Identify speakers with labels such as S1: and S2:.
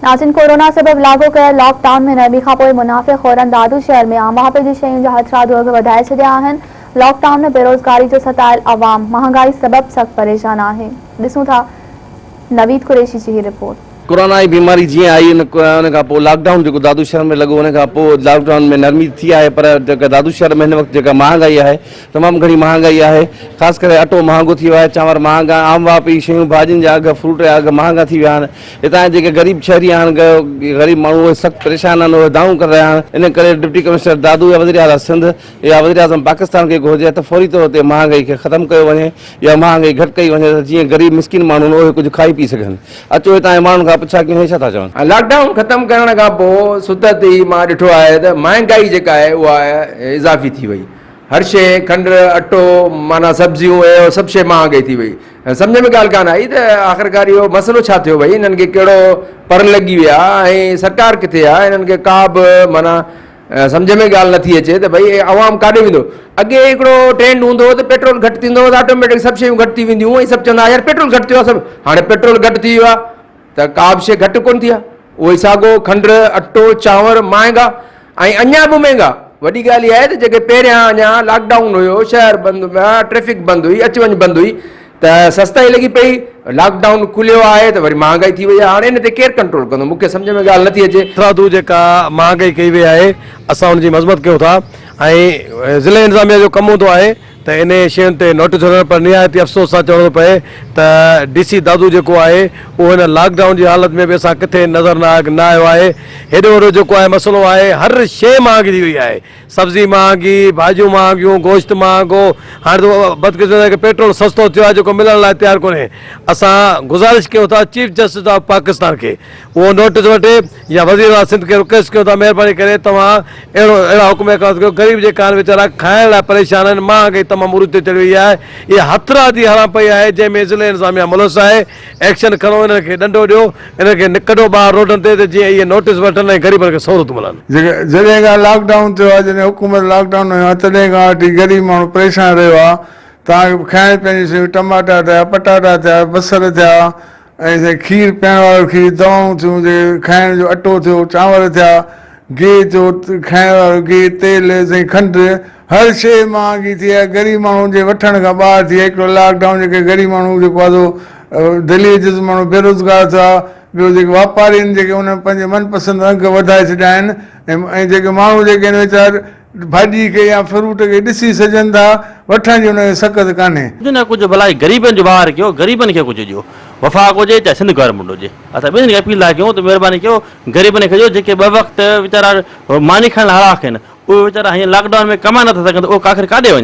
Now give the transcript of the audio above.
S1: नाज़रीन, कोरोना सबब लागू कयल लॉकडाउन में नरमी खां पोइ मुनाफ़िक़ खोरन दादू शहर में आम वापे जी शयुनि जा हथराद अघ वधाए छॾिया आहिनि। लॉकडाउन में बेरोज़गारी जो सतायल अवाम महांगाई सबब सख़्त परेशान आहे। ॾिसूं था नवीद कुरैशी जी रिपोर्ट।
S2: कोरोना की बीमारी जी आई उन लॉकडाउन जो दादू शहर में लगो उन लॉकडाउन में नरमी थी है, पर दादू शहर में इन वक्त महंगाई है तमाम घनी महंगाई है। खास कर अटो महंगो थी है, चांवर महंगा, आम वापी शयूं भाजिन जा अघ फ्रूट जा अघ महंगा थी विया। इतना जो गरीब शहरी गरीब मानू सख्त परेशान दाऊ कर रहा है। इन डिप्टी कमिश्नर दादू या वज़ीर आला सिंध या वज़ीर आज़म पाकिस्तान के घुर्जे तो फौरी तौर पर महंगाई के खत्म किया वे या महंगाई घट कई वे, जी गरीब मिसकिन मानू कुछ खाई पी सकन। अचो इतना मानू पुछा कि छा था चवन।
S3: लॉकडाउन खत्म करण खां पोइ सुदत ई मां ॾिठो आहे त महांगाई जेका आहे उहा इज़ाफ़ी थी वई। हर शइ खंड अटो माना सब्जियूं ऐं सभु शइ महांगाई थी वई। सम्झ में ॻाल्हि कान आई त आख़िरकार इहो मसइलो छा थियो भई इन्हनि खे कहिड़ो पर लॻी विया ऐं सरकार किथे आहे। इन्हनि खे का बि माना सम्झ में ॻाल्हि नथी अचे त भई अवाम काॾे वेंदो। अॻे हिकिड़ो ट्रेंड हूंदो हो त पेट्रोल घटि थींदो त ऑटोमेटिक सभु शयूं घटि थी वेंदियूं ऐं सभु चवंदा यार पेट्रोल घटि थियो आहे सभु। हाणे पेट्रोल घटि थी वियो आहे त का बि शइ घटि कोन थी आहे। उहो साॻियो खंड अटो चांवर महांगा ऐं अञा बि महांगा। वॾी ॻाल्हि इहा आहे त जेके पहिरियां अञा लॉकडाउन हुयो, शहर बंदि हुआ, ट्रैफिक बंदि हुई, अच वञु बंदि हुई त सस्ताई लॻी पई। लॉकडाउन खुलियो आहे त वरी महांगाई थी वई आहे। हाणे इन ते केरु कंट्रोल कंदो, मूंखे सम्झ में ॻाल्हि नथी अचे।
S4: हथरादू जेका महांगाई कई वई आहे असां हुनजी मज़म्मत कयूं था ऐं ज़िला इंतज़ामिया जो कमु हूंदो आहे त इन शयुनि ते नोटिस वञण पर निहायती अफ़सोस सां चवणो पए त DC दादू जेको आहे उहो हिन लॉकडाउन जी हालत में बि असां किथे नज़र न आयो आहे। हेॾो वॾो जेको आहे मसइलो आहे, हर शइ महांगी थी वई आहे। सब्ज़ी महांगी, भाॼियूं महांगियूं, गोश्त महांगो। हाणे त बदकिस्मती खे पेट्रोल सस्तो थियो आहे जेको मिलण लाइ तयारु कोन्हे। असां गुज़ारिश कयूं था चीफ जस्टिस ऑफ पाकिस्तान खे उहो नोटिस वठे या वज़ीर आला सिंध खे रिक्वेस्ट कयूं था महिरबानी करे तव्हां अहिड़ा हुकुम कयो। गरीब जेका आहिनि वीचारा खाइण लाइ परेशान आहिनि, महांगाई तमामु उरुज ते चढ़ी वई आहे। इहा हथराद जी हलां पई आहे जंहिंमें ज़िले इंतज़ामिया मुलस आहे। एक्शन खणो, इन्हनि खे ॾंडो ॾियो, इन्हनि खे कढो ॿाहिरि रोडनि ते जीअं इहे नोटिस वठनि ऐं ग़रीबनि खे सहूलियतूं मिलनि।
S5: जॾहिं खां लॉकडाउन थियो आहे, जॾहिं हुकूमत लॉकडाउन हुयो आहे तॾहिं खां वठी ग़रीब माण्हू परेशान रहियो आहे। तव्हांखे खाइण पीअण जी शयूं टमाटा थिया, पटाटा थिया, बसर थिया ऐं खीर पीअण वारो खीर, दवाऊं थियूं, जेके खाइण जो अटो थियो, चांवर थिया, गिहु थियो, खाइण वारो गिहु, तेल ऐं खंड, हर शइ महांगी थी आहे। ग़रीब माण्हू जे वठण खां ॿाहिरि थी आहे। हिकिड़ो लॉकडाउन जेके ग़रीब माण्हू जेको आहे दिल्ली जो माण्हू बेरोज़गार थिया। ॿियो जेके वापारी आहिनि जेके उन्हनि पंहिंजे मनपसंदि अघ वधाए छॾिया आहिनि ऐं जेके माण्हू जेके आहिनि वीचारा भाॼी खे या फ्रूट खे ॾिसी सघनि था, वठण जी हुनखे सख़्त कान्हे।
S6: कुझु न कुझु भलाई ग़रीबनि जो ॿाहिरि कयो, ग़रीबनि खे कुझु ॾियो। वफ़ाक़ हुजे चाहे सिंध गवर्नमेंट हुजे, असां ॿिन्हिनि खे अपील था कयूं त महिरबानी कयो ग़रीबनि खे ॾियो। जेके ॿ वक़्तु वीचारा मानी खाइण लाइ हलाक आहिनि, उहे वीचारा हीअं लॉकडाउन में कमाए नथा सघनि त उहो आख़िर काॾे वञनि।